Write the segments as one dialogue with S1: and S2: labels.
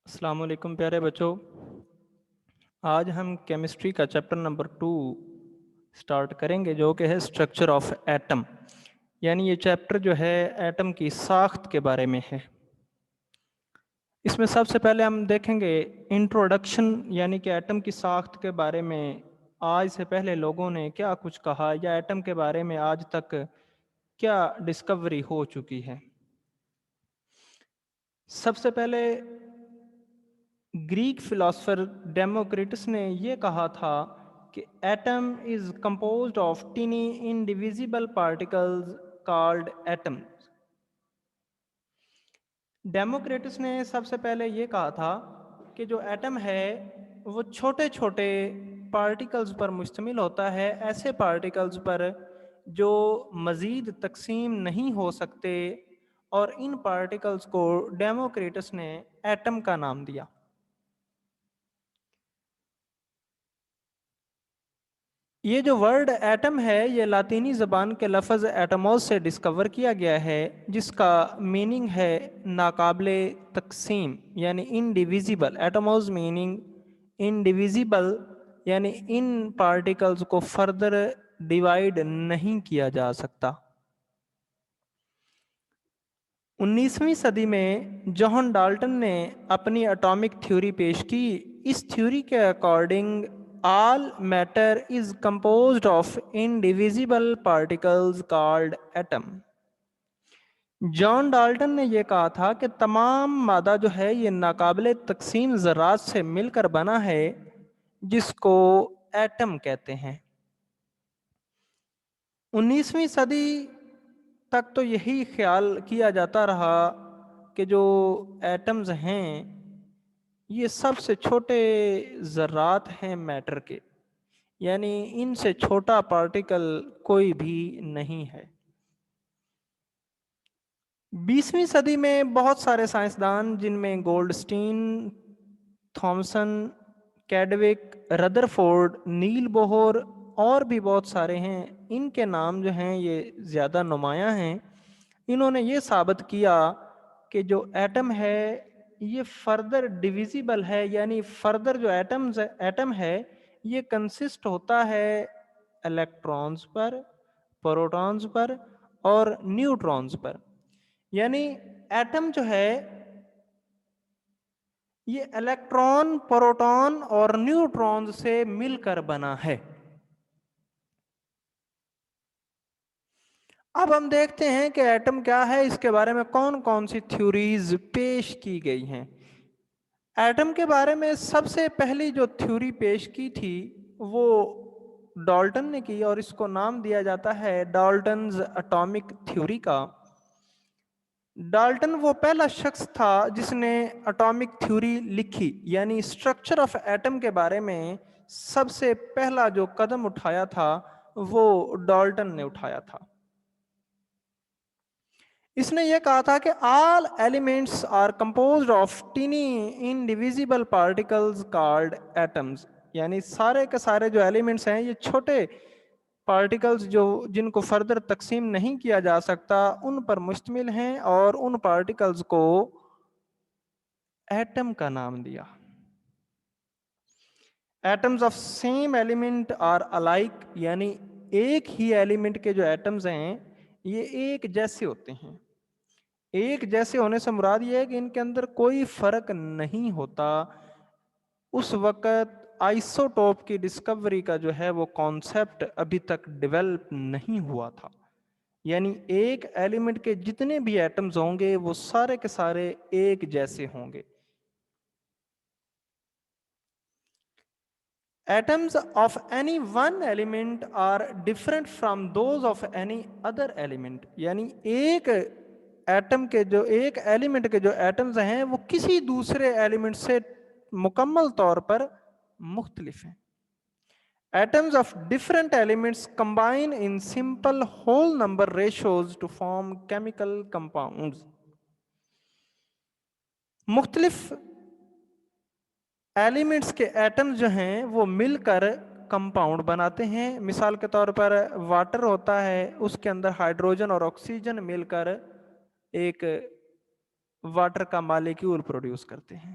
S1: السلام علیکم پیارے بچوں، آج ہم کیمسٹری کا چیپٹر نمبر 2 سٹارٹ کریں گے جو کہ ہے اسٹرکچر آف ایٹم، یعنی یہ چیپٹر جو ہے ایٹم کی ساخت کے بارے میں ہے۔ اس میں سب سے پہلے ہم دیکھیں گے انٹروڈکشن، یعنی کہ ایٹم کی ساخت کے بارے میں آج سے پہلے لوگوں نے کیا کچھ کہا یا ایٹم کے بارے میں آج تک کیا ڈسکوری ہو چکی ہے۔ سب سے پہلے گریک فلاسفر ڈیموکریٹس نے یہ کہا تھا کہ atom is composed of tiny indivisible particles called atoms. Democritus نے سب سے پہلے یہ کہا تھا کہ جو ایٹم ہے وہ چھوٹے چھوٹے پارٹیکلز پر مشتمل ہوتا ہے، ایسے پارٹیکلز پر جو مزید تقسیم نہیں ہو سکتے، اور ان پارٹیکلز کو ڈیموکریٹس نے ایٹم کا نام دیا۔ یہ جو ورڈ ایٹم ہے یہ لاطینی زبان کے لفظ ایٹموس سے ڈسکور کیا گیا ہے، جس کا میننگ ہے ناقابل تقسیم، یعنی انڈیویزیبل۔ ایٹموس میننگ انڈیویزیبل، یعنی ان پارٹیکلز کو فردر ڈیوائیڈ نہیں کیا جا سکتا۔ 19ویں صدی میں جوہن ڈالٹن نے اپنی اٹامک تھیوری پیش کی۔ اس تھیوری کے according all matter is composed of indivisible particles called atom. John Dalton نے یہ کہا تھا کہ تمام مادہ جو ہے یہ ناقابل تقسیم ذرات سے مل کر بنا ہے، جس کو ایٹم کہتے ہیں۔ 19ویں صدی تک تو یہی خیال کیا جاتا رہا کہ جو ایٹمز ہیں یہ سب سے چھوٹے ذرات ہیں میٹر کے، یعنی ان سے چھوٹا پارٹیکل کوئی بھی نہیں ہے۔ 20ویں صدی میں بہت سارے سائنسدان، جن میں گولڈسٹین، تھامسن، کیڈوک، ردرفورڈ، نیل بوہر اور بھی بہت سارے ہیں، ان کے نام جو ہیں یہ زیادہ نمایاں ہیں۔ انہوں نے یہ ثابت کیا کہ جو ایٹم ہے یہ فردر ڈیویزیبل ہے، یعنی فردر جو ایٹم ہے یہ کنسسٹ ہوتا ہے الیکٹرونز پر، پروٹونز پر اور نیوٹرونز پر۔ یعنی ایٹم جو ہے یہ الیکٹرون، پروٹون اور نیوٹرون سے مل کر بنا ہے۔ اب ہم دیکھتے ہیں کہ ایٹم کیا ہے، اس کے بارے میں کون کون سی تھیوریز پیش کی گئی ہیں۔ ایٹم کے بارے میں سب سے پہلی جو تھیوری پیش کی تھی وہ ڈالٹن نے کی، اور اس کو نام دیا جاتا ہے ڈالٹنز اٹامک تھیوری کا۔ ڈالٹن وہ پہلا شخص تھا جس نے اٹامک تھیوری لکھی، یعنی اسٹرکچر آف ایٹم کے بارے میں سب سے پہلا جو قدم اٹھایا تھا وہ ڈالٹن نے اٹھایا تھا۔ اس نے یہ کہا تھا کہ all elements are composed of tiny indivisible particles called atoms, یعنی سارے کے سارے جو ایلیمنٹس ہیں یہ چھوٹے پارٹیکلز جو جن کو فردر تقسیم نہیں کیا جا سکتا ان پر مشتمل ہیں، اور ان پارٹیکلز کو ایٹم کا نام دیا۔ Atoms of same element are alike, یعنی ایک ہی ایلیمنٹ کے جو ایٹمز ہیں یہ ایک جیسے ہوتے ہیں۔ ایک جیسے ہونے سے مراد یہ ہے کہ ان کے اندر کوئی فرق نہیں ہوتا۔ اس وقت آئسوٹوپ کی ڈسکوری کا جو ہے وہ کانسیپٹ ابھی تک ڈیولپ نہیں ہوا تھا، یعنی ایک ایلیمنٹ کے جتنے بھی ایٹمز ہوں گے وہ سارے کے سارے ایک جیسے ہوں گے۔ Atoms of any one element are different from those of any other element، یعنی ایک ایٹم کے جو ایک ایلیمنٹ کے جو ایٹمز ہیں وہ کسی دوسرے ایلیمنٹ سے مکمل طور پر مختلف ہیں۔ Atoms of different elements combine in simple whole number ratios to form chemical compounds۔ مختلف ایلیمنٹس کے ایٹمز جو ہیں وہ مل کر کمپاؤنڈ بناتے ہیں۔ مثال کے طور پر واٹر ہوتا ہے، اس کے اندر ہائیڈروجن اور آکسیجن مل کر ایک واٹر کا مالیکیول پروڈیوس کرتے ہیں۔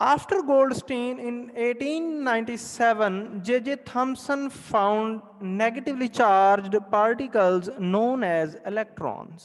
S1: After Goldstein in 1897, J.J. Thomson found negatively charged particles known as electrons.